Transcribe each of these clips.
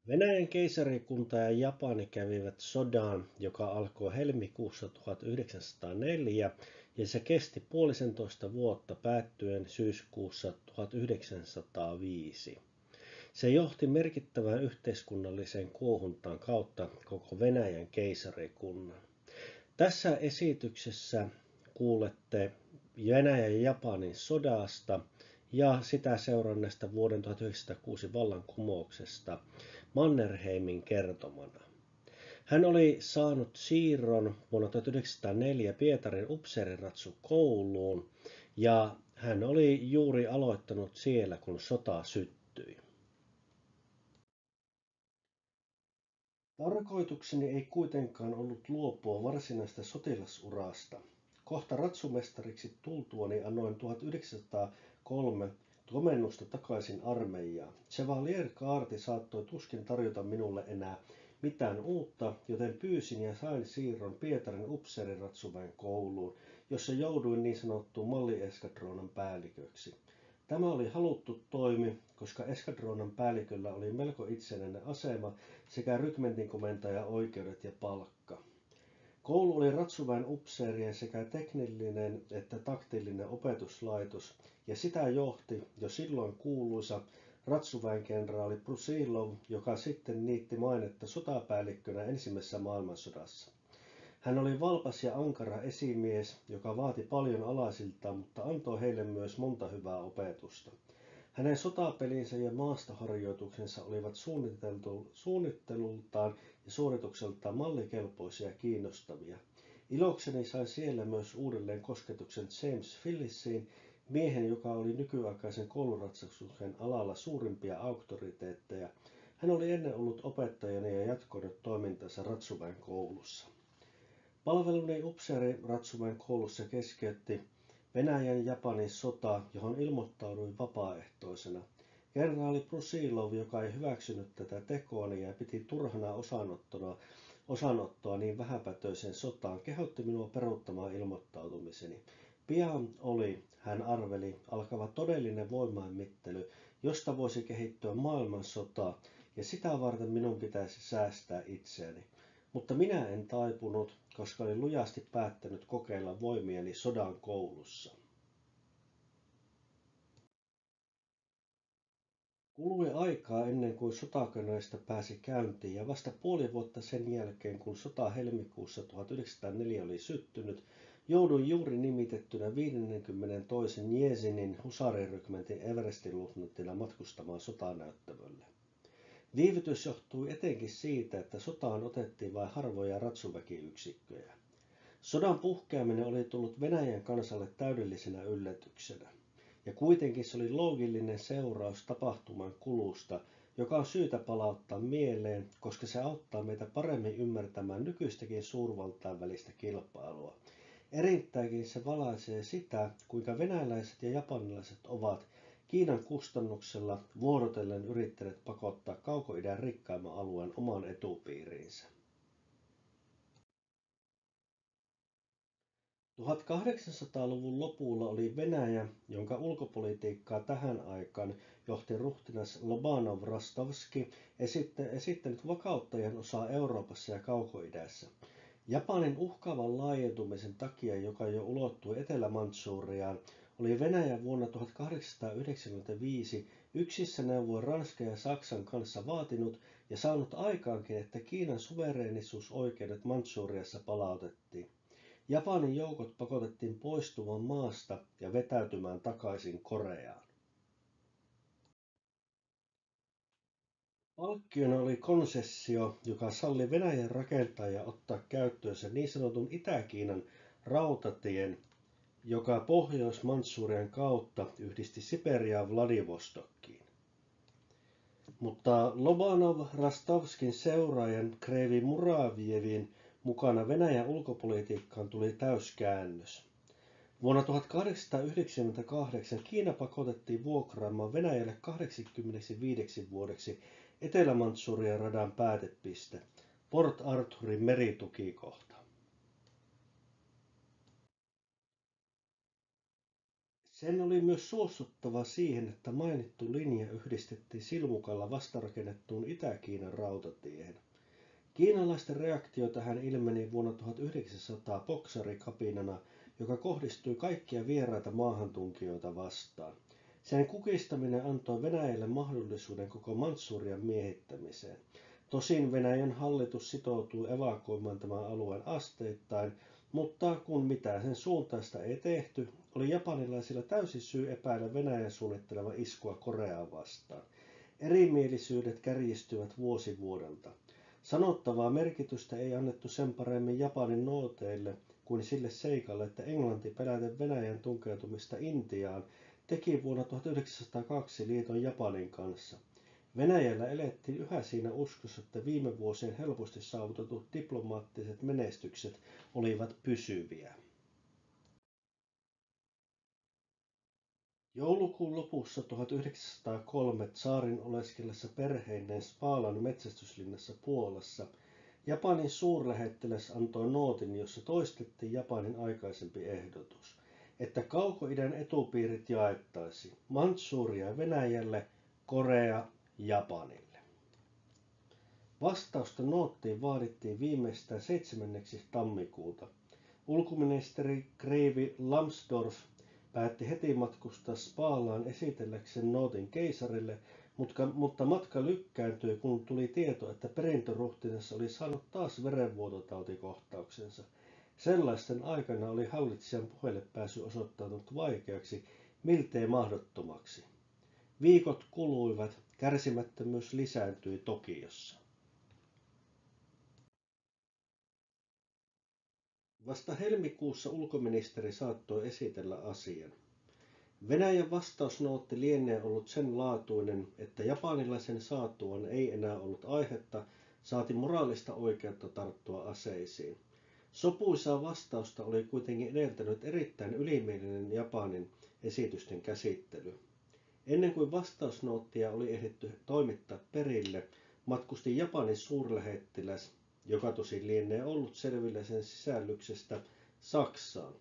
Venäjän keisarikunta ja Japani kävivät sodan, joka alkoi helmikuussa 1904 ja se kesti puolisentoista vuotta päättyen syyskuussa 1905. Se johti merkittävään yhteiskunnalliseen kuohuntaan kautta koko Venäjän keisarikunnan. Tässä esityksessä kuulette Venäjän ja Japanin sodasta ja sitä seuranneesta vuoden 1906 vallankumouksesta Mannerheimin kertomana. Hän oli saanut siirron vuonna 1904 Pietarin upseeriratsukouluun ja hän oli juuri aloittanut siellä, kun sota syttyi. Tarkoitukseni ei kuitenkaan ollut luopua varsinaista sotilasurasta. Kohta ratsumestariksi tultuani annoin 1903 komennusta takaisin armeijaan. Chevalier-kaarti saattoi tuskin tarjota minulle enää mitään uutta, joten pyysin ja sain siirron Pietarin upseeriratsuväen kouluun, jossa jouduin niin sanottuun mallieskadronan päälliköksi. Tämä oli haluttu toimi, koska eskadronan päälliköllä oli melko itsenäinen asema sekä rykmentin komentajan oikeudet ja palkka. Koulu oli ratsuväen upseerien sekä teknillinen että taktillinen opetuslaitos, ja sitä johti jo silloin kuuluisa ratsuväen kenraali Brusilov, joka sitten niitti mainetta sotapäällikkönä ensimmäisessä maailmansodassa. Hän oli valpas ja ankara esimies, joka vaati paljon alaisiltaan, mutta antoi heille myös monta hyvää opetusta. Hänen sotapelinsä ja maastoharjoituksensa olivat suunnittelultaan ja suoritukseltaan mallikelpoisia ja kiinnostavia. Ilokseni sai siellä myös uudelleen kosketuksen James Phillisiin, miehen, joka oli nykyaikaisen kouluratsastuksen alalla suurimpia auktoriteetteja. Hän oli ennen ollut opettajana ja jatkonut toimintansa ratsuväen koulussa. Palveluni upseeri ratsuväen koulussa keskeytti Venäjän Japanin sota, johon ilmoittauduin vapaaehtoisena. Kenraali Brusilov, joka ei hyväksynyt tätä tekoani ja piti turhana osanottoa niin vähäpätöiseen sotaan, kehotti minua peruuttamaan ilmoittautumiseni. Pian oli, hän arveli, alkava todellinen voimainmittely, josta voisi kehittyä maailmansota, ja sitä varten minun pitäisi säästää itseäni. Mutta minä en taipunut, koska olin lujasti päättänyt kokeilla voimiani sodan koulussa. Kului aikaa ennen kuin sotakoneista pääsi käyntiin ja vasta puoli vuotta sen jälkeen, kun sota helmikuussa 1904 oli syttynyt, jouduin juuri nimitettynä 52. Niezinin husarirykmentin Everestin luutnanttina matkustamaan sotanäyttämölle. Viivytys johtui etenkin siitä, että sotaan otettiin vain harvoja ratsuväkiyksikköjä. Sodan puhkeaminen oli tullut Venäjän kansalle täydellisenä yllätyksenä. Ja kuitenkin se oli loogillinen seuraus tapahtuman kulusta, joka on syytä palauttaa mieleen, koska se auttaa meitä paremmin ymmärtämään nykyistäkin suurvaltain välistä kilpailua. Erittäinkin se valaisee sitä, kuinka venäläiset ja japanilaiset ovat Kiinan kustannuksella vuorotellen yrittäneet pakottaa Kaukoidän rikkaimman alueen oman etupiiriinsä. 1800-luvun lopulla oli Venäjä, jonka ulkopolitiikkaa tähän aikaan johti ruhtinas Lobanov-Rostovski, esittänyt vakauttajan osaa Euroopassa ja Kaukoidässä. Japanin uhkaavan laajentumisen takia, joka jo ulottui Etelä-Mantsuriaan, oli Venäjä vuonna 1895 yksissä neuvoin Ranskan ja Saksan kanssa vaatinut ja saanut aikaankin, että Kiinan suvereenisuusoikeudet Mantsuriassa palautettiin. Japanin joukot pakotettiin poistumaan maasta ja vetäytymään takaisin Koreaan. Palkkiona oli konsessio, joka salli Venäjän rakentajia ottaa käyttöönsä niin sanotun Itä-Kiinan rautatien, joka Pohjois-Mantsurian kautta yhdisti Siperiaan Vladivostokkiin. Mutta Lobanov-Rostovskin seuraajan Krevi Muravjevin mukana Venäjän ulkopolitiikkaan tuli täyskäännös. Vuonna 1898 Kiina pakotettiin vuokraamaan Venäjälle 85 vuodeksi Etelä-Mantsurian radan päätepiste, Port Arthurin meritukikohta. Sen oli myös suostuttava siihen, että mainittu linja yhdistettiin Silmukalla vastarakennettuun Itä-Kiinan rautatiehen. Kiinalaisten reaktio tähän ilmeni vuonna 1900 boksarikapinana, joka kohdistui kaikkia vieraita maahantunkijoita vastaan. Sen kukistaminen antoi Venäjälle mahdollisuuden koko Mantsurian miehittämiseen. Tosin Venäjän hallitus sitoutui evakuoimaan tämän alueen asteittain, mutta kun mitään sen suuntaista ei tehty, oli japanilaisilla täysi syy epäillä Venäjän suunnitteleva iskua Koreaa vastaan. Erimielisyydet kärjistyvät vuosi vuodelta. Sanottavaa merkitystä ei annettu sen paremmin Japanin nooteille kuin sille seikalle, että Englanti peläten Venäjän tunkeutumista Intiaan teki vuonna 1902 liiton Japanin kanssa. Venäjällä elettiin yhä siinä uskossa, että viime vuosien helposti saavutetut diplomaattiset menestykset olivat pysyviä. Joulukuun lopussa 1903 tsaarin oleskellessa perheineen Spalan metsästyslinnassa Puolassa Japanin suurlähettiläs antoi nootin, jossa toistettiin Japanin aikaisempi ehdotus, että Kaukoidän etupiirit jaettaisiin Mantsuria Venäjälle, Korea Japanille. Vastausta noottiin vaadittiin viimeistään 7. tammikuuta. Ulkoministeri kreivi Lambsdorff päätti heti matkustaa Spalaan esitelläkseen nootin keisarille, mutta matka lykkääntyi, kun tuli tieto, että perintöruhtinas oli saanut taas verenvuototautikohtauksensa. Sellaisten aikana oli hallitsijan puheille pääsy osoittautunut vaikeaksi, miltei mahdottomaksi. Viikot kuluivat, kärsimättömyys lisääntyi Tokiossa. Vasta helmikuussa ulkoministeri saattoi esitellä asian. Venäjän vastausnootti lienee ollut sen laatuinen, että japanilaisen saatuan ei enää ollut aihetta, saati moraalista oikeutta tarttua aseisiin. Sopuisaa vastausta oli kuitenkin edeltänyt erittäin ylimielinen Japanin esitysten käsittely. Ennen kuin vastausnoottia oli ehditty toimittaa perille, matkusti Japanin suurlähettiläs, joka tosin lienee ollut selvillä sen sisällyksestä, Saksaan.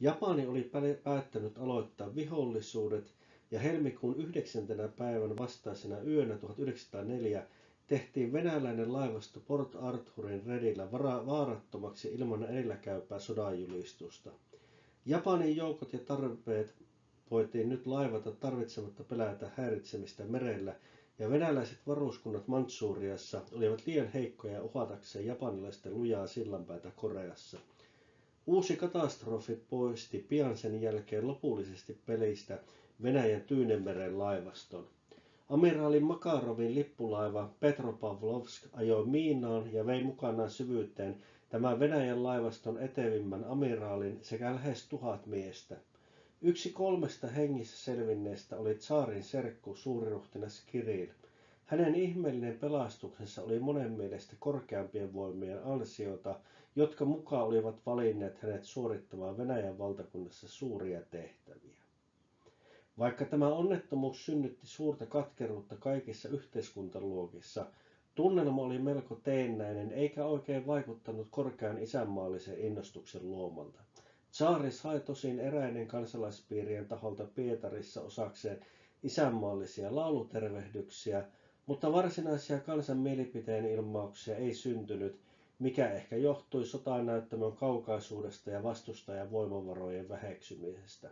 Japani oli päättänyt aloittaa vihollisuudet ja helmikuun 9. päivän vastaisena yönä 1904 tehtiin venäläinen laivasto Port Arthurin redillä vaarattomaksi ilman edelläkäypää sodanjulistusta. Japanin joukot ja tarpeet voitiin nyt laivata tarvitsematta pelätä häiritsemistä merellä, ja venäläiset varuskunnat Mantsuriassa olivat liian heikkoja uhatakseen japanilaisten lujaa sillanpäätä Koreassa. Uusi katastrofi poisti pian sen jälkeen lopullisesti pelistä Venäjän Tyynenmeren laivaston. Amiraali Makarovin lippulaiva Petropavlovsk ajoi miinaan ja vei mukanaan syvyyteen tämän Venäjän laivaston etevimmän amiraalin sekä lähes 1000 miestä. Yksi 3 hengissä selvinneestä oli tsaarin serkku suuriruhtinas Kirill. Hänen ihmeellinen pelastuksensa oli monen mielestä korkeampien voimien ansiota, jotka mukaan olivat valinneet hänet suorittamaan Venäjän valtakunnassa suuria tehtäviä. Vaikka tämä onnettomuus synnytti suurta katkeruutta kaikissa yhteiskuntaluokissa, tunnelma oli melko teennäinen eikä oikein vaikuttanut korkean isänmaallisen innostuksen luomalta. Tsaari sai tosin eräiden kansalaispiirien taholta Pietarissa osakseen isänmaallisia laulutervehdyksiä, mutta varsinaisia kansan mielipiteen ilmauksia ei syntynyt, mikä ehkä johtui sotanäyttämön kaukaisuudesta ja vastustajan voimavarojen väheksymisestä.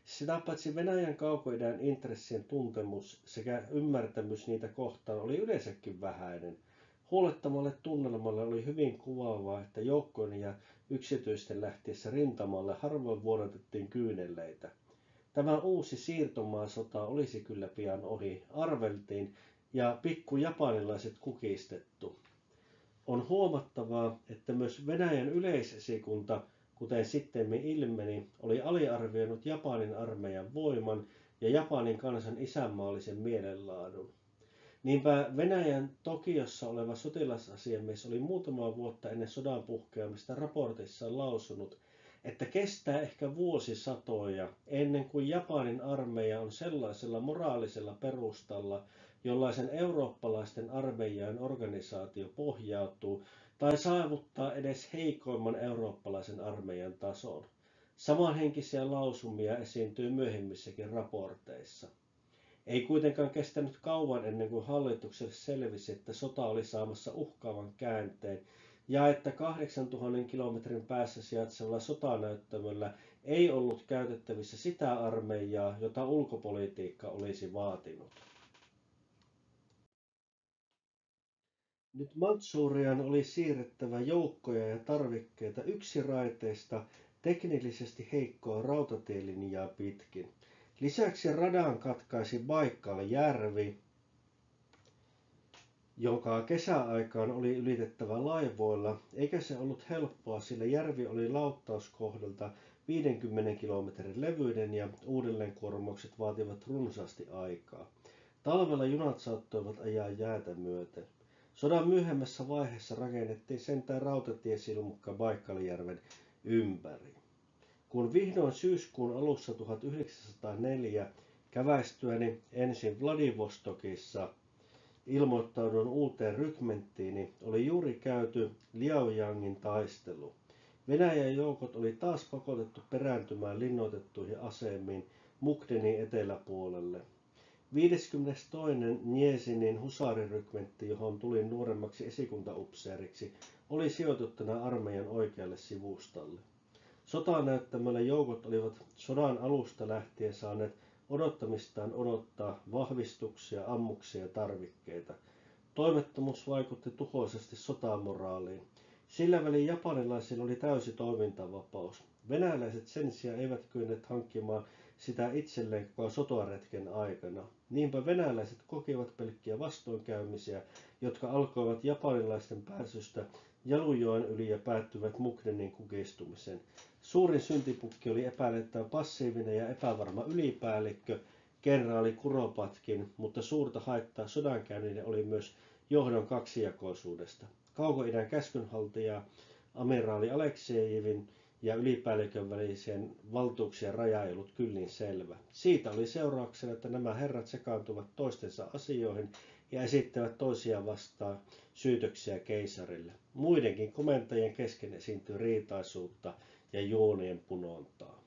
Sitä paitsi Venäjän kaukoidän intressien tuntemus sekä ymmärtämys niitä kohtaan oli yleensäkin vähäinen. Huolettamalle tunnelmalle oli hyvin kuvaavaa, että joukkojen ja yksityisten lähtiessä rintamalle harvoin vuodatettiin kyyneleitä. Tämä uusi siirtomaasota olisi kyllä pian ohi, arveltiin, ja pikku japanilaiset kukistettu. On huomattavaa, että myös Venäjän yleisesikunta, kuten sittemmin ilmeni, oli aliarvioinut Japanin armeijan voiman ja Japanin kansan isänmaallisen mielenlaadun. Niinpä Venäjän Tokiossa oleva sotilasasiamies oli muutamaa vuotta ennen sodan puhkeamista raportissaan lausunut, että kestää ehkä vuosisatoja ennen kuin Japanin armeija on sellaisella moraalisella perustalla, jollaisen eurooppalaisten armeijain organisaatio pohjautuu, tai saavuttaa edes heikoimman eurooppalaisen armeijan tason. Samanhenkisiä lausumia esiintyy myöhemmissäkin raporteissa. Ei kuitenkaan kestänyt kauan ennen kuin hallitukselle selvisi, että sota oli saamassa uhkaavan käänteen ja että 8000 kilometrin päässä sijaitsevalla sotanäyttämöllä ei ollut käytettävissä sitä armeijaa, jota ulkopolitiikka olisi vaatinut. Nyt Mantsuriaan oli siirrettävä joukkoja ja tarvikkeita yksiraiteista teknillisesti heikkoa rautatielinjaa pitkin. Lisäksi radan katkaisi Baikal-järvi, jonka kesäaikaan oli ylitettävä laivoilla, eikä se ollut helppoa, sillä järvi oli lauttauskohdalta 50 kilometrin levyinen ja uudelleenkuormaukset vaativat runsaasti aikaa. Talvella junat saattoivat ajaa jäätä myöten. Sodan myöhemmässä vaiheessa rakennettiin sentään rautatiesilmukka Baikalijärven ympäri. Kun vihdoin syyskuun alussa 1904 käväistyäni ensin Vladivostokissa ilmoittaudun uuteen rykmenttiini, oli juuri käyty Liaoyangin taistelu. Venäjän joukot oli taas pakotettu perääntymään linnoitettuihin asemiin Mukdenin eteläpuolelle. 52. Niezinin husarirykmentti, johon tulin nuoremmaksi esikuntaupseeriksi, oli sijoitettuna armeijan oikealle sivustalle. Sotanäyttämöllä joukot olivat sodan alusta lähtien saaneet odottamistaan odottaa vahvistuksia, ammuksia ja tarvikkeita. Toimettomuus vaikutti tuhoisesti sotamoraaliin. Sillä välin japanilaisilla oli täysi toimintavapaus. Venäläiset sen sijaan eivät kyenneet hankkimaan sitä itselleen koko sotaretken aikana. Niinpä venäläiset kokivat pelkkiä vastoinkäymisiä, jotka alkoivat japanilaisten pääsystä Jalujoen yli ja päättyivät Mukdenin kukistumiseen. Suurin syntipukki oli epäilettävä passiivinen ja epävarma ylipäällikkö, kenraali Kuropatkin, mutta suurta haittaa sodankäynnille oli myös johdon kaksijakoisuudesta. Kauko-idän käskynhaltija amiraali Aleksejevin ja ylipäällikön välisen valtuuksien raja ei ollut kyllin selvä. Siitä oli seurauksena, että nämä herrat sekaantuvat toistensa asioihin ja esittävät toisiaan vastaan syytöksiä keisarille. Muidenkin komentajien kesken esiintyi riitaisuutta ja juonien punontaa.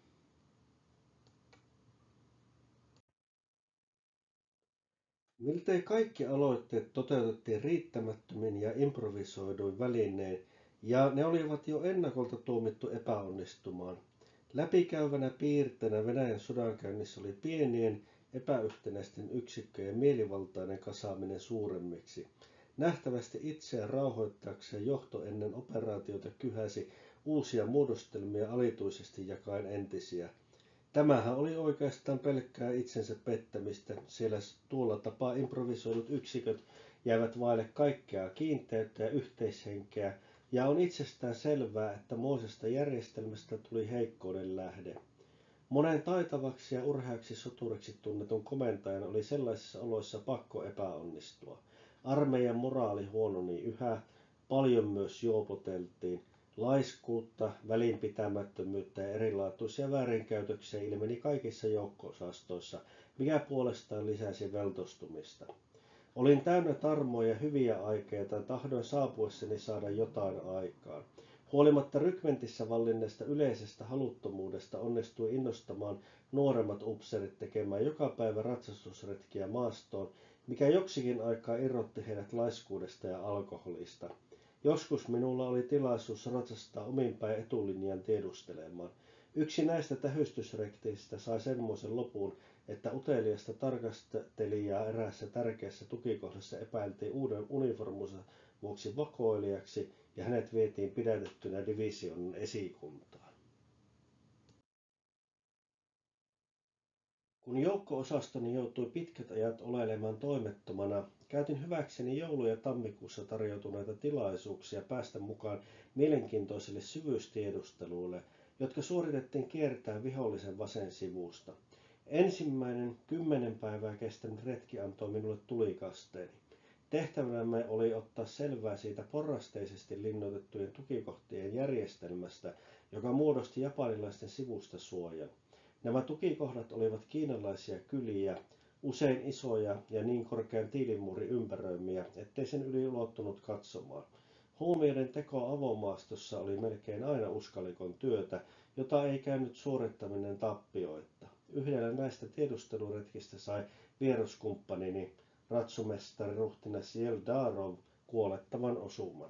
Miltei kaikki aloitteet toteutettiin riittämättömin ja improvisoiduin välinein, ja ne olivat jo ennakolta tuomittu epäonnistumaan. Läpikäyvänä piirteenä Venäjän sodankäynnissä oli pienien, epäyhtenäisten yksikköjen mielivaltainen kasaaminen suuremmiksi. Nähtävästi itseään rauhoittaakseen johto ennen operaatiota kyhäsi uusia muodostelmia alituisesti jakaen entisiä. Tämähän oli oikeastaan pelkkää itsensä pettämistä, sillä tuolla tapaa improvisoidut yksiköt jäävät vaille kaikkea kiinteyttä ja yhteishenkeä, ja on itsestään selvää, että moisesta järjestelmästä tuli heikkouden lähde. Monen taitavaksi ja urheaksi soturiksi tunnetun komentajan oli sellaisissa oloissa pakko epäonnistua. Armeijan moraali huononi yhä, paljon myös juopoteltiin. Laiskuutta, välinpitämättömyyttä ja erilaatuisia väärinkäytöksiä ilmeni kaikissa joukko-osastoissa, mikä puolestaan lisäsi veltostumista. Olin täynnä tarmoja ja hyviä aikeita ja tahdoin saapuessani saada jotain aikaan. Huolimatta rykmentissä vallinneesta yleisestä haluttomuudesta onnistui innostamaan nuoremmat upseerit tekemään joka päivä ratsastusretkiä maastoon, mikä joksikin aikaa irrotti heidät laiskuudesta ja alkoholista. Joskus minulla oli tilaisuus ratsastaa ominpäin etulinjan tiedustelemaan. Yksi näistä tähystysretkeistä sai semmoisen lopun, että uteliasta tarkastelijaa eräässä tärkeässä tukikohdassa epäiltiin uuden uniformunsa vuoksi vakoilijaksi ja hänet vietiin pidätettynä divisionan esikuntaan. Kun joukko-osastoni joutui pitkät ajat oleilemaan toimettomana, käytin hyväkseni joulu- ja tammikuussa tarjoutuneita tilaisuuksia päästä mukaan mielenkiintoisille syvyystiedusteluille, jotka suoritettiin kiertäen vihollisen vasensivusta. Ensimmäinen 10 päivää kestänyt retki antoi minulle tulikasteeni. Tehtävänämme oli ottaa selvää siitä porrasteisesti linnoitettujen tukikohtien järjestelmästä, joka muodosti japanilaisten sivusta suojan. Nämä tukikohdat olivat kiinalaisia kyliä, usein isoja ja niin korkean tiilimuurin ympäröimiä, ettei sen yli ulottunut katsomaan. Huomioiden teko avomaastossa oli melkein aina uskallikon työtä, jota ei käynyt suorittaminen tappioitta. Yhdellä näistä tiedusteluretkistä sai vieruskumppanini ratsumestari ruhtinas Jeldarov kuolettavan osuman.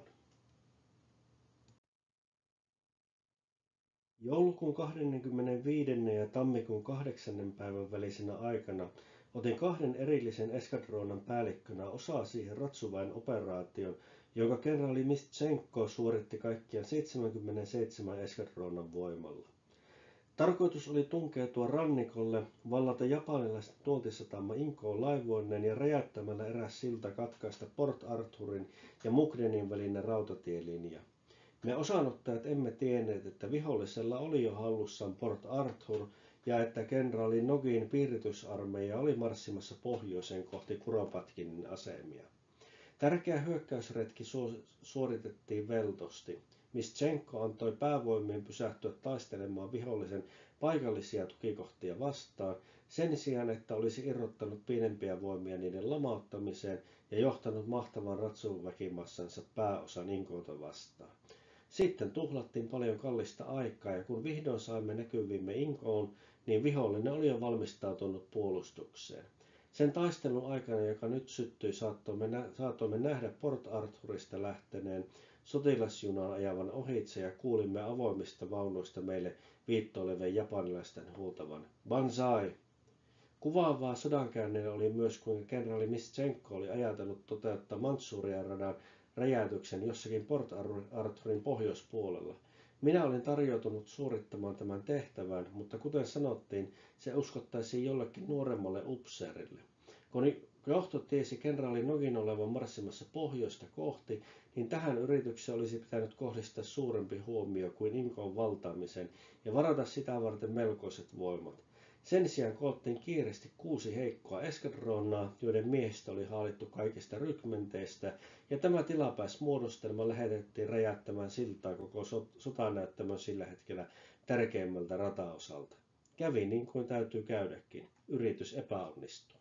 Joulukuun 25. ja tammikuun 8. päivän välisenä aikana otin 2 erillisen eskadroonan päällikkönä osaa siihen ratsuväen operaatioon, jonka kenraali Mistsenko suoritti kaikkiaan 77 eskadroonan voimalla. Tarkoitus oli tunkeutua rannikolle, vallata japanilaisten tuontisatama Inkoon laivoineen ja räjäyttämällä eräs silta katkaista Port Arthurin ja Mukdenin välinen rautatielinja. Me osanottajat emme tienneet, että vihollisella oli jo hallussaan Port Arthur ja että kenraali Nogin piiritysarmeija oli marssimassa pohjoiseen kohti Kuropatkinin asemia. Tärkeä hyökkäysretki suoritettiin veltosti. Mistsenko antoi päävoimien pysähtyä taistelemaan vihollisen paikallisia tukikohtia vastaan, sen sijaan, että olisi irrottanut pienempiä voimia niiden lamauttamiseen ja johtanut mahtavan ratsuväkimassansa pääosan Inkoota vastaan. Sitten tuhlattiin paljon kallista aikaa, ja kun vihdoin saimme näkyvimme Inkoon, niin vihollinen oli jo valmistautunut puolustukseen. Sen taistelun aikana, joka nyt syttyi, saatoimme nähdä Port Arthurista lähteneen sotilasjunan ajavan ohitse ja kuulimme avoimista vaunuista meille viittoilevien japanilaisten huutavan Banzai! Kuvaavaa sodankäynneillä oli myös, kuinka kenraali Mistsenko oli ajatellut toteuttaa Mantsurian radan räjäytyksen jossakin Port Arthurin pohjoispuolella. Minä olin tarjoutunut suorittamaan tämän tehtävän, mutta kuten sanottiin, se uskottaisiin jollekin nuoremmalle upseerille. Kun johto tiesi kenraali Nogin olevan marssimassa pohjoista kohti, niin tähän yritykseen olisi pitänyt kohdistaa suurempi huomio kuin Inkoon valtaamiseen ja varata sitä varten melkoiset voimat. Sen sijaan koottiin kiireesti 6 heikkoa eskadroonaa, joiden miehistä oli haalittu kaikista rykmenteistä, ja tämä tilapäismuodostelma lähetettiin räjäyttämään siltaa koko sotanäyttämön sillä hetkellä tärkeimmältä rataosalta. Kävi niin kuin täytyy käydäkin. Yritys epäonnistui.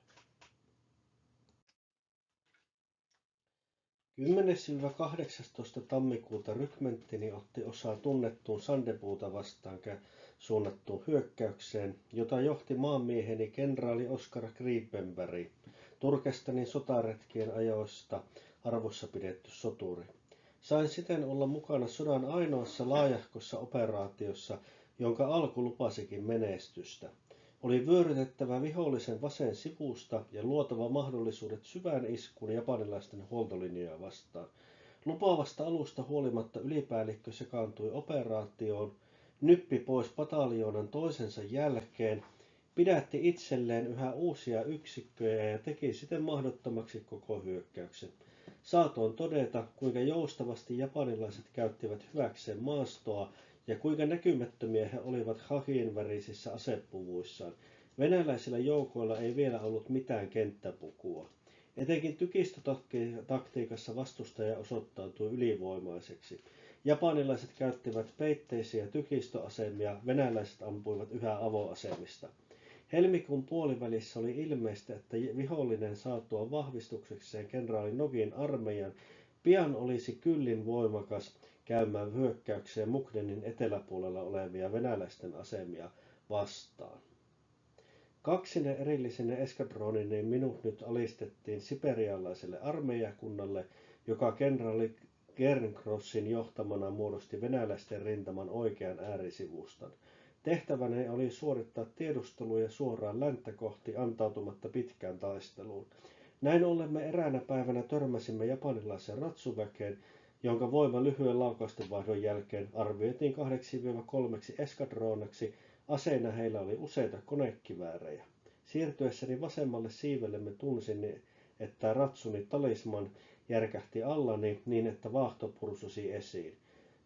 10-18. tammikuuta rykmenttini otti osaa tunnettuun Sandebuuta vastaan suunnattuun hyökkäykseen, jota johti maanmieheni kenraali Oskar Gripenberg, Turkestanin sotaretkien ajoista arvossa pidetty soturi. Sain siten olla mukana sodan ainoassa laajahkossa operaatiossa, jonka alku lupasikin menestystä. Oli vyörytettävä vihollisen vasen sivusta ja luotava mahdollisuudet syvään iskuun japanilaisten huoltolinjoja vastaan. Lupaavasta alusta huolimatta ylipäällikkö sekaantui operaatioon, nyppi pois pataljoonan toisensa jälkeen, pidätti itselleen yhä uusia yksikköjä ja teki siten mahdottomaksi koko hyökkäyksen. Saatoin todeta, kuinka joustavasti japanilaiset käyttivät hyväkseen maastoa ja kuinka näkymättömiä he olivat hakin värisissä asepuvuissaan. Venäläisillä joukoilla ei vielä ollut mitään kenttäpukua. Etenkin tykistötaktiikassa vastustaja osoittautui ylivoimaiseksi. Japanilaiset käyttivät peitteisiä tykistöasemia, venäläiset ampuivat yhä avoasemista. Helmikuun puolivälissä oli ilmeistä, että vihollinen saatua vahvistuksekseen kenraali Nogin armeijan pian olisi kyllin voimakas käymään hyökkäyksiä Mukdenin eteläpuolella olevia venäläisten asemia vastaan. 2 erillisine eskadronineen minut nyt alistettiin siperialaiselle armeijakunnalle, joka kenraali Gerncrossin johtamana muodosti venäläisten rintaman oikean äärisivustan. Tehtäväni oli suorittaa tiedusteluja suoraan länttä kohti antautumatta pitkään taisteluun. Näin ollen me eräänä päivänä törmäsimme japanilaisen ratsuväkeen, jonka voima lyhyen laukaustenvaihdon jälkeen arvioitiin 2-3 eskadroonaksi. Aseina heillä oli useita konekiväärejä. Siirtyessäni vasemmalle siivellemme tunsin, että ratsuni talisman järkähti allani niin, että vaahto pursusi esiin.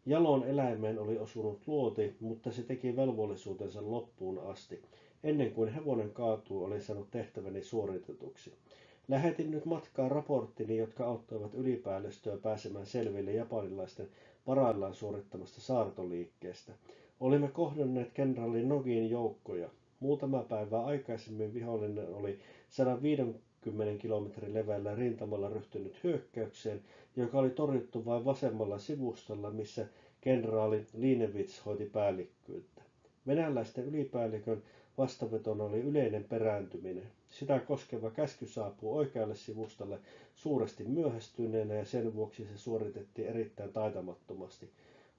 Jalon eläimeen oli osunut luoti, mutta se teki velvollisuutensa loppuun asti. Ennen kuin hevonen kaatuu, olin saanut tehtäväni suoritetuksi. Lähetin nyt matkaan raporttini, jotka auttoivat ylipäällystöä pääsemään selville japanilaisten parhaillaan suorittamasta saartoliikkeestä. Olimme kohdanneet kenraali Nogin joukkoja. Muutama päivä aikaisemmin vihollinen oli 10 kilometrin leveällä rintamalla ryhtynyt hyökkäykseen, joka oli torjuttu vain vasemmalla sivustalla, missä kenraali Linevits hoiti päällikkyyttä. Venäläisten ylipäällikön vastavetona oli yleinen perääntyminen. Sitä koskeva käsky saapui oikealle sivustalle suuresti myöhästyneenä ja sen vuoksi se suoritettiin erittäin taitamattomasti.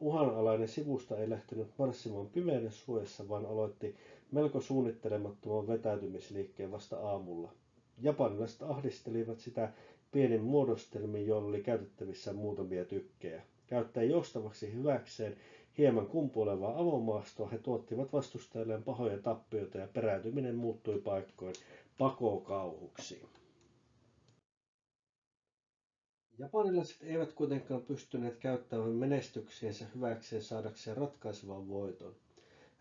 Uhanalainen sivusta ei lähtenyt marssimaan pimeydessä, vaan aloitti melko suunnittelemattoman vetäytymisliikkeen vasta aamulla. Japanilaiset ahdistelivat sitä pienin muodostelmin, joilla oli käytettävissä muutamia tykkejä. Käyttäen joustavaksi hyväkseen hieman kumpuilevaa avomaastoa he tuottivat vastustajalleen pahoja tappioita ja peräytyminen muuttui paikkoin pakokauhuksi. Japanilaiset eivät kuitenkaan pystyneet käyttämään menestyksiensä hyväkseen saadakseen ratkaisevan voiton.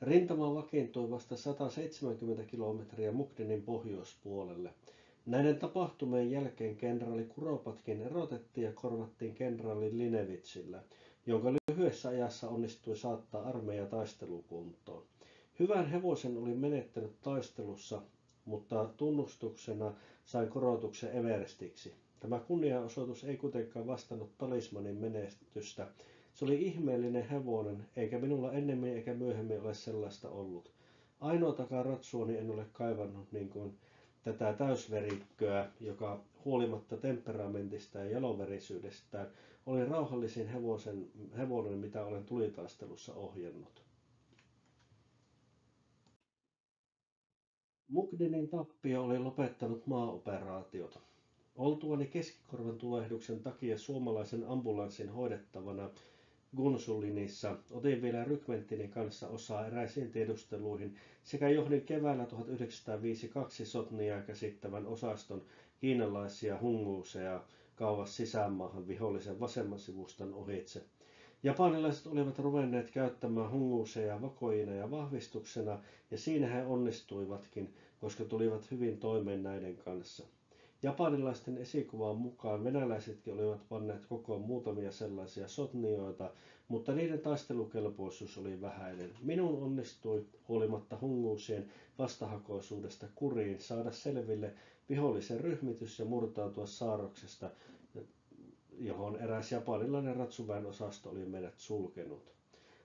Rintama vakiintui vasta 170 kilometriä Mukdenin pohjoispuolelle. Näiden tapahtumien jälkeen kenraali Kuropatkin erotettiin ja korvattiin kenraali Linevitsillä, jonka lyhyessä ajassa onnistui saattaa armeija taistelukuntoon. Hyvän hevosen oli menettänyt taistelussa, mutta tunnustuksena sain korotuksen Everestiksi. Tämä kunnianosoitus ei kuitenkaan vastannut talismanin menestystä. Se oli ihmeellinen hevonen, eikä minulla ennemmin eikä myöhemmin ole sellaista ollut. Ainoatakaan ratsuani en ole kaivannut niin kuin tätä täysverikköä, joka huolimatta temperamentista ja jaloverisyydestään oli rauhallisin hevonen, mitä olen tulitaistelussa ohjannut. Mukdenin tappio oli lopettanut maaoperaatiot. Oltuani keskikorvan tulehduksen takia suomalaisen ambulanssin hoidettavana Gunsulinissa otin vielä rykmenttini kanssa osaa eräisiin tiedusteluihin sekä johdin keväällä 1952 Sotniaa käsittävän osaston kiinalaisia hunguuseja kauas sisäänmaahan vihollisen vasemman sivustan ohitse. Japanilaiset olivat ruvenneet käyttämään hunguuseja vakoina ja vahvistuksena, ja siinä he onnistuivatkin, koska tulivat hyvin toimeen näiden kanssa. Japanilaisten esikuvan mukaan venäläisetkin olivat panneet kokoon muutamia sellaisia sotnioita, mutta niiden taistelukelpoisuus oli vähäinen. Minun onnistui, huolimatta hunguusien vastahakoisuudesta kuriin, saada selville vihollisen ryhmitys ja murtautua saarroksesta, johon eräs japanilainen ratsuväen osasto oli meidät sulkenut.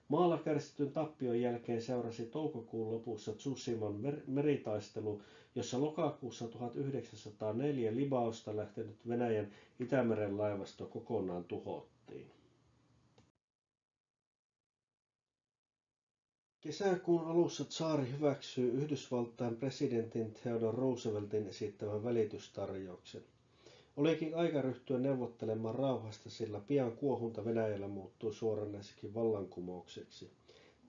Maalla kärsityn tappion jälkeen seurasi toukokuun lopussa Tsushiman meritaistelu, jossa lokakuussa 1904 Libaosta lähtenyt Venäjän Itämeren laivasto kokonaan tuhottiin. Kesäkuun alussa tsaari hyväksyi Yhdysvaltain presidentin Theodore Rooseveltin esittämän välitystarjouksen. Olikin aika ryhtyä neuvottelemaan rauhasta, sillä pian kuohunta Venäjällä muuttui suoranaiseksi vallankumoukseksi.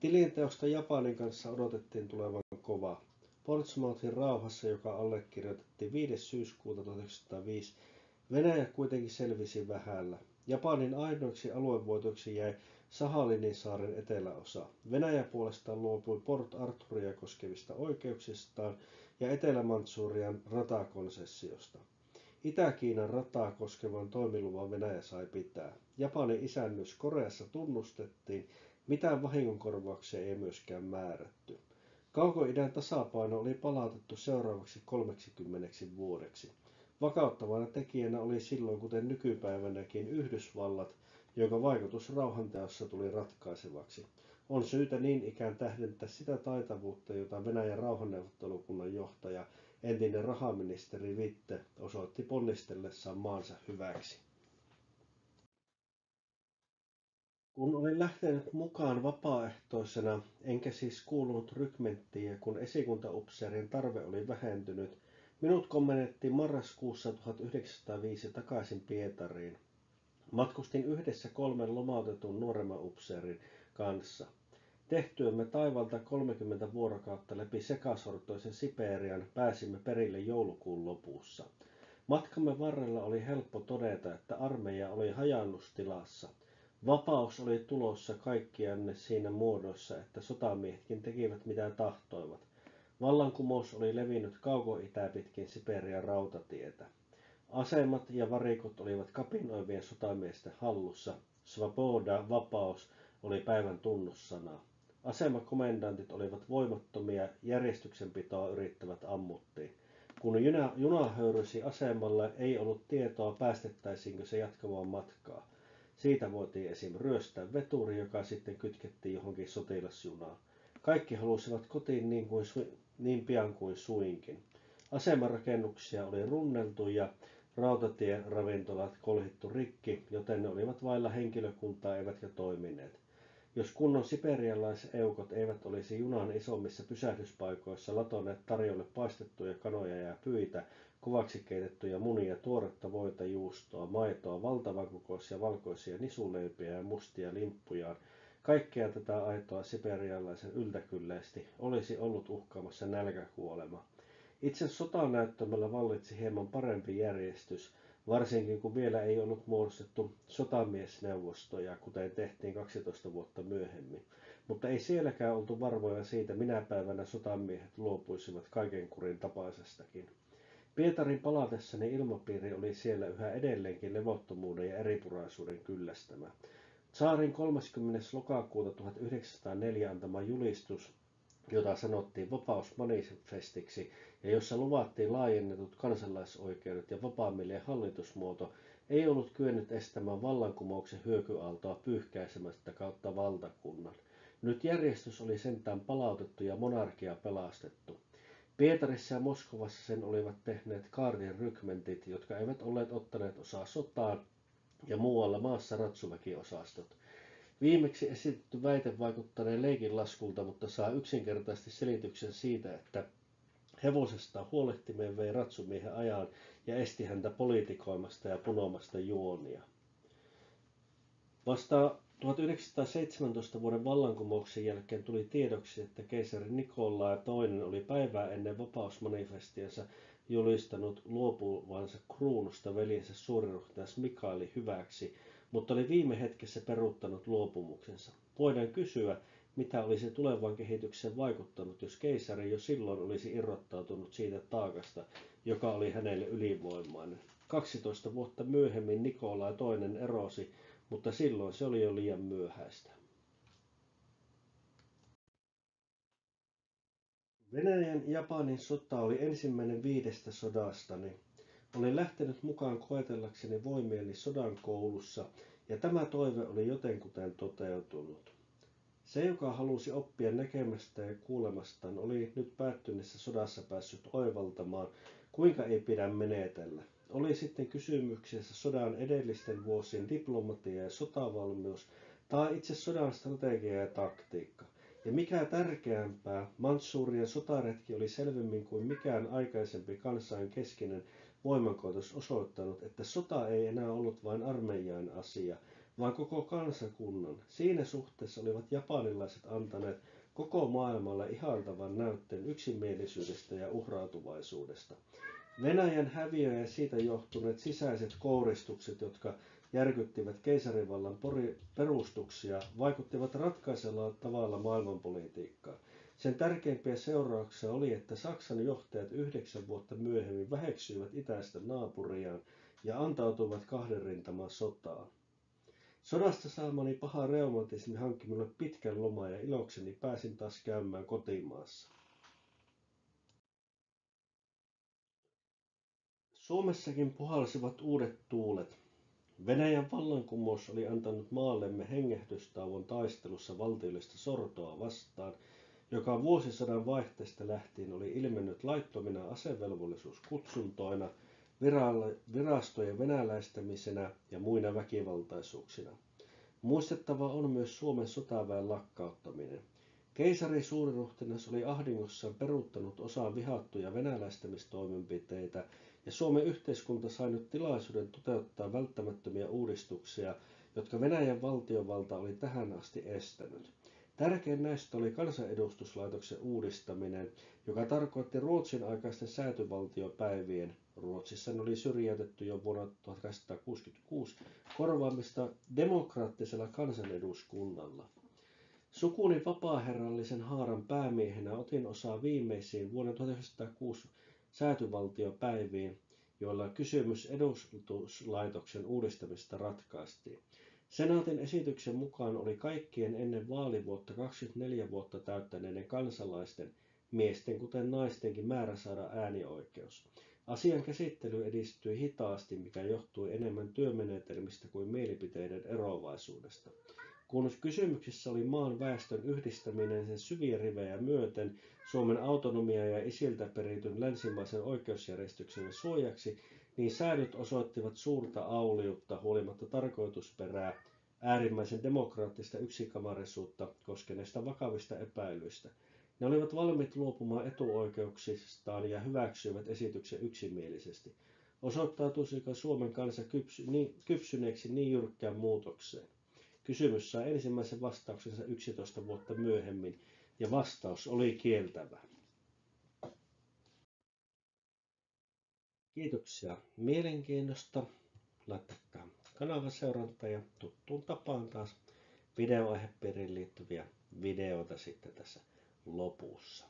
Tilinteosta Japanin kanssa odotettiin tulevan kova. Portsmouthin rauhassa, joka allekirjoitettiin 5. syyskuuta 1905, Venäjä kuitenkin selvisi vähällä. Japanin ainoaksi aluevoitoksi jäi Sahalinin saaren eteläosa. Venäjä puolestaan luopui Port Arthuria koskevista oikeuksistaan ja Etelä-Mantsurian ratakonsessiosta. Itä-Kiinan rataa koskevan toimiluvan Venäjä sai pitää. Japanin isännys Koreassa tunnustettiin, mitään vahingonkorvauksia ei myöskään määrätty. Kauko-idän tasapaino oli palautettu seuraavaksi 30 vuodeksi. Vakauttavana tekijänä oli silloin, kuten nykypäivänäkin, Yhdysvallat, jonka vaikutus rauhanteossa tuli ratkaisevaksi. On syytä niin ikään tähdentää sitä taitavuutta, jota Venäjän rauhanneuvottelukunnan johtaja, entinen rahaministeri Witte, osoitti ponnistellessaan maansa hyväksi. Kun olin lähtenyt mukaan vapaaehtoisena, enkä siis kuulunut rykmenttiin, ja kun esikuntaupseerin tarve oli vähentynyt, minut komennettiin marraskuussa 1905 takaisin Pietariin. Matkustin yhdessä 3 lomautetun nuoremman upseerin kanssa. Tehtyämme taivalta 30 vuorokautta läpi sekasortoisen Siperian pääsimme perille joulukuun lopussa. Matkamme varrella oli helppo todeta, että armeija oli hajannustilassa. Vapaus oli tulossa kaikkianne siinä muodossa, että sotamiehetkin tekivät mitä tahtoivat. Vallankumous oli levinnyt kauko-itää pitkin Siperian rautatietä. Asemat ja varikot olivat kapinoivien sotamiesten hallussa. Svoboda, vapaus, oli päivän tunnussana. Asemakomendantit olivat voimattomia, järjestyksenpitoa yrittävät ammuttiin. Kun juna höyrysi asemalle, ei ollut tietoa päästettäisiinkö se jatkamaan matkaa. Siitä voitiin esim. Ryöstää veturi, joka sitten kytkettiin johonkin sotilasjunaan. Kaikki halusivat kotiin niin pian kuin suinkin. Asemarakennuksia oli runneltu ja rautatieravintolat kolhittu rikki, joten ne olivat vailla henkilökuntaa eivätkä toimineet. Jos kunnon siperialaiseukot eivät olisi junan isommissa pysähdyspaikoissa latoneet tarjolle paistettuja kanoja ja pyitä, kovaksi keitettyjä munia, tuoretta voita, juustoa, maitoa, valtavan kokoisia valkoisia nisuleipiä ja mustia limppujaan, kaikkea tätä aitoa siperialaisen yltäkylläisesti olisi ollut uhkaamassa nälkäkuolema. Itse sotanäyttämöllä vallitsi hieman parempi järjestys, varsinkin kun vielä ei ollut muodostettu sotamiesneuvostoja, kuten tehtiin 12 vuotta myöhemmin. Mutta ei sielläkään oltu varmoja siitä, minä päivänä sotamiehet luopuisivat kaikenkurin tapaisestakin. Pietarin palatessani ilmapiiri oli siellä yhä edelleenkin levottomuuden ja eripuraisuuden kyllästämä. Tsaarin 30. lokakuuta 1904 antama julistus, jota sanottiin vapausmanifestiksi ja jossa luvattiin laajennetut kansalaisoikeudet ja vapaamielinen hallitusmuoto, ei ollut kyennyt estämään vallankumouksen hyökyaaltoa pyyhkäisemästä kautta valtakunnan. Nyt järjestys oli sentään palautettu ja monarkia pelastettu. Pietarissa ja Moskovassa sen olivat tehneet kaartin rykmentit, jotka eivät olleet ottaneet osaa sotaan, ja muualla maassa ratsuväkiosastot. Viimeksi esitetty väite vaikuttaneen leikinlaskulta, mutta saa yksinkertaisesti selityksen siitä, että hevosesta huolehtimeen vei ratsumiehen ajan ja esti häntä politikoimasta ja punomasta juonia. Vasta 1917 vuoden vallankumouksen jälkeen tuli tiedoksi, että keisari Nikolai II oli päivää ennen vapausmanifestiansa julistanut luopuvansa kruunusta veljensä suuriruhtinas Mikaeli hyväksi, mutta oli viime hetkessä peruuttanut luopumuksensa. Voidaan kysyä, mitä olisi tulevan kehityksen vaikuttanut, jos keisari jo silloin olisi irrottautunut siitä taakasta, joka oli hänelle ylivoimainen. 12 vuotta myöhemmin Nikolai II erosi, mutta silloin se oli jo liian myöhäistä. Venäjän Japanin sota oli ensimmäinen 5 sodastani. Olin lähtenyt mukaan koetellakseni voimieni sodan koulussa, ja tämä toive oli jotenkuten toteutunut. Se, joka halusi oppia näkemästä ja kuulemastaan, oli nyt päättyneessä sodassa päässyt oivaltamaan, kuinka ei pidä menetellä. Oli sitten kysymyksessä sodan edellisten vuosien diplomatia ja sotavalmius, tai itse sodan strategia ja taktiikka. Ja mikä tärkeämpää, Mantsurian sotaretki oli selvemmin kuin mikään aikaisempi kansain keskeinen voimankoitos osoittanut, että sota ei enää ollut vain armeijain asia, vaan koko kansakunnan. Siinä suhteessa olivat japanilaiset antaneet koko maailmalle ihailtavan näytteen yksimielisyydestä ja uhrautuvaisuudesta. Venäjän häviö ja siitä johtuneet sisäiset kouristukset, jotka järkyttivät keisarivallan perustuksia, vaikuttivat ratkaisella tavalla maailmanpolitiikkaan. Sen tärkeimpiä seurauksia oli, että Saksan johtajat 9 vuotta myöhemmin väheksyivät itäistä naapuriaan ja antautuivat kahden rintaman sotaan. Sodasta saamani paha reumatismi hankki minulle pitkän loman ja ilokseni pääsin taas käymään kotimaassa. Suomessakin puhalsivat uudet tuulet. Venäjän vallankumous oli antanut maallemme hengähdystauon taistelussa valtiollista sortoa vastaan, joka vuosisadan vaihteesta lähtien oli ilmennyt laittomina asevelvollisuuskutsuntoina, virastojen venäläistämisenä ja muina väkivaltaisuuksina. Muistettava on myös Suomen sotaväen lakkauttaminen. Keisari suuriruhtinas oli ahdingossaan peruuttanut osaan vihattuja venäläistämistoimenpiteitä, ja Suomen yhteiskunta sai nyt tilaisuuden toteuttaa välttämättömiä uudistuksia, jotka Venäjän valtiovalta oli tähän asti estänyt. Tärkein näistä oli kansanedustuslaitoksen uudistaminen, joka tarkoitti Ruotsin aikaisten säätyvaltiopäivien, Ruotsissa ne oli syrjäytetty jo vuonna 1866, korvaamista demokraattisella kansaneduskunnalla. Sukuni vapaaherrallisen haaran päämiehenä otin osaa viimeisiin vuonna 1906 säätyvaltiopäiviin, joilla kysymys edustuslaitoksen uudistamista ratkaistiin. Senaatin esityksen mukaan oli kaikkien ennen vaalivuotta 24 vuotta täyttäneiden kansalaisten miesten kuten naistenkin määrä saada äänioikeus. Asian käsittely edistyi hitaasti, mikä johtui enemmän työmenetelmistä kuin mielipiteiden eroavaisuudesta. Kun kysymyksessä oli maan väestön yhdistäminen sen syviä rivejä myöten Suomen autonomia ja isiltä perityn länsimaisen oikeusjärjestyksen suojaksi, niin säädöt osoittivat suurta auliutta huolimatta tarkoitusperää äärimmäisen demokraattista yksikamarisuutta koskeneista vakavista epäilyistä. Ne olivat valmiit luopumaan etuoikeuksistaan ja hyväksyivät esityksen yksimielisesti. Osoittautuisiko Suomen kansa kypsyneeksi niin jyrkkään muutokseen? Kysymys sai ensimmäisen vastauksensa 11 vuotta myöhemmin, ja vastaus oli kieltävä. Kiitoksia mielenkiinnosta. Laittakaa kanavan seurantaa ja tuttuun tapaan taas videoaihepiiriin liittyviä videoita sitten tässä lopussa.